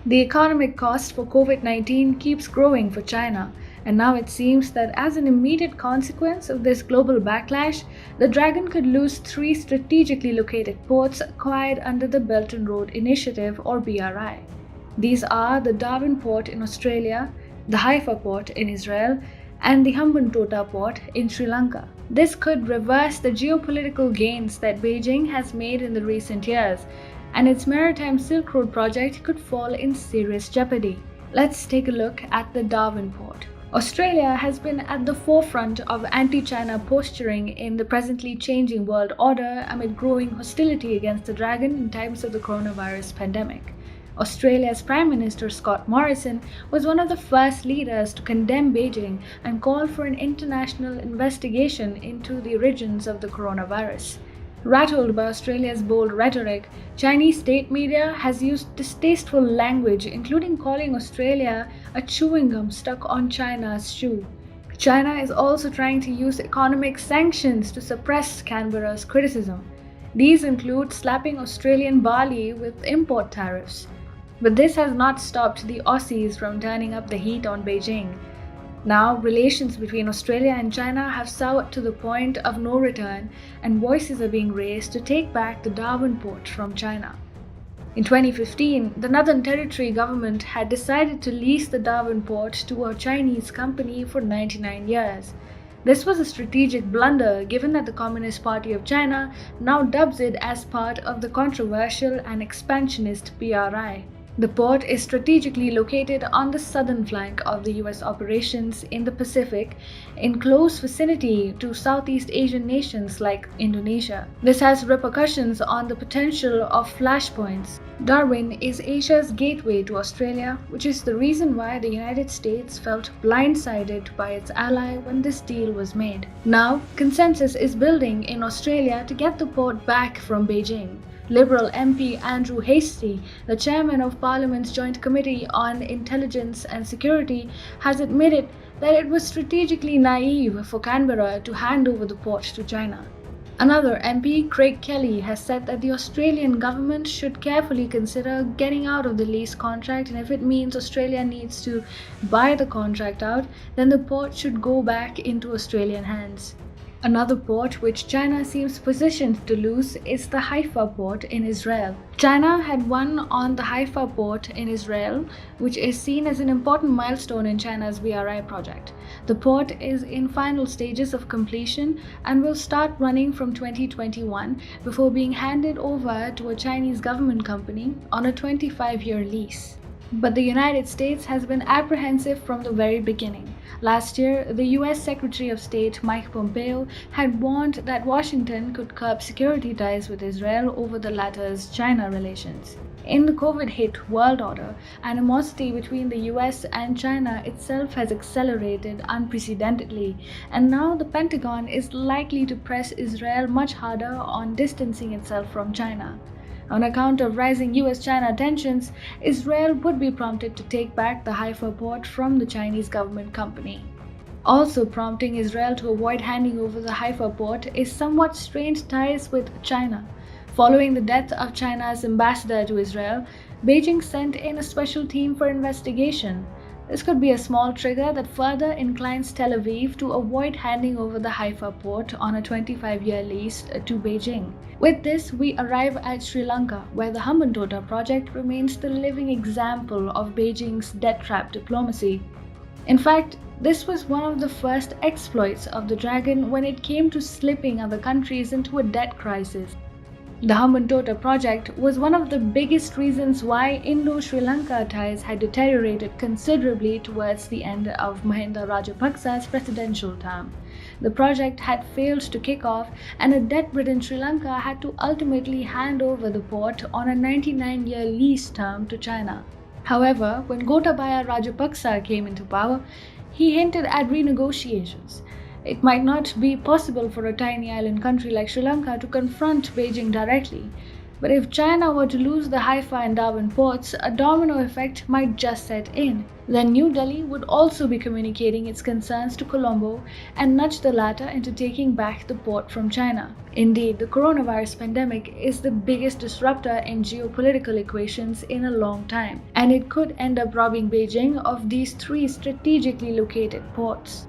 The economic cost for COVID-19 keeps growing for China, and now it seems that as an immediate consequence of this global backlash, the Dragon could lose three strategically located ports acquired under the Belt and Road Initiative or BRI. These are the Darwin port in Australia, the Haifa port in Israel, and the Hambantota port in Sri Lanka. This could reverse the geopolitical gains that Beijing has made in the recent years, and its maritime Silk Road project could fall in serious jeopardy. Let's take a look at the Darwin port. Australia has been at the forefront of anti-China posturing in the presently changing world order amid growing hostility against the Dragon in times of the coronavirus pandemic. Australia's Prime Minister Scott Morrison was one of the first leaders to condemn Beijing and call for an international investigation into the origins of the coronavirus. Rattled by Australia's bold rhetoric, Chinese state media has used distasteful language, including calling Australia a chewing gum stuck on China's shoe. China is also trying to use economic sanctions to suppress Canberra's criticism. These include slapping Australian barley with import tariffs. But this has not stopped the Aussies from turning up the heat on Beijing. Now, relations between Australia and China have soured to the point of no return, and voices are being raised to take back the Darwin port from China. In 2015, the Northern Territory government had decided to lease the Darwin port to a Chinese company for 99 years. This was a strategic blunder given that the Communist Party of China now dubs it as part of the controversial and expansionist BRI. The port is strategically located on the southern flank of the US operations in the Pacific, in close vicinity to Southeast Asian nations like Indonesia. This has repercussions on the potential of flashpoints. Darwin is Asia's gateway to Australia, which is the reason why the United States felt blindsided by its ally when this deal was made. Now, consensus is building in Australia to get the port back from Beijing. Liberal MP Andrew Hastie, the chairman of Parliament's Joint Committee on Intelligence and Security, has admitted that it was strategically naive for Canberra to hand over the port to China. Another MP, Craig Kelly, has said that the Australian government should carefully consider getting out of the lease contract, and if it means Australia needs to buy the contract out, then the port should go back into Australian hands. Another port which China seems positioned to lose is the Haifa port in Israel. China had won on the Haifa port in Israel, which is seen as an important milestone in China's BRI project. The port is in final stages of completion and will start running from 2021 before being handed over to a Chinese government company on a 25-year lease. But the United States has been apprehensive from the very beginning. Last year, the US Secretary of State Mike Pompeo had warned that Washington could curb security ties with Israel over the latter's China relations. In the COVID-hit world order, animosity between the US and China itself has accelerated unprecedentedly, and now the Pentagon is likely to press Israel much harder on distancing itself from China. On account of rising US-China tensions, Israel would be prompted to take back the Haifa port from the Chinese government company. Also prompting Israel to avoid handing over the Haifa port is somewhat strained ties with China. Following the death of China's ambassador to Israel, Beijing sent in a special team for investigation. This could be a small trigger that further inclines Tel Aviv to avoid handing over the Haifa port on a 25-year lease to Beijing. With this, we arrive at Sri Lanka, where the Hambantota project remains the living example of Beijing's debt trap diplomacy. In fact, this was one of the first exploits of the Dragon when it came to slipping other countries into a debt crisis. The Hambantota project was one of the biggest reasons why Indo-Sri Lanka ties had deteriorated considerably towards the end of Mahinda Rajapaksa's presidential term. The project had failed to kick off, and a debt-ridden Sri Lanka had to ultimately hand over the port on a 99-year lease term to China. However, when Gotabaya Rajapaksa came into power, he hinted at renegotiations. It might not be possible for a tiny island country like Sri Lanka to confront Beijing directly. But if China were to lose the Haifa and Darwin ports, a domino effect might just set in. Then New Delhi would also be communicating its concerns to Colombo and nudge the latter into taking back the port from China. Indeed, the coronavirus pandemic is the biggest disruptor in geopolitical equations in a long time, and it could end up robbing Beijing of these three strategically located ports.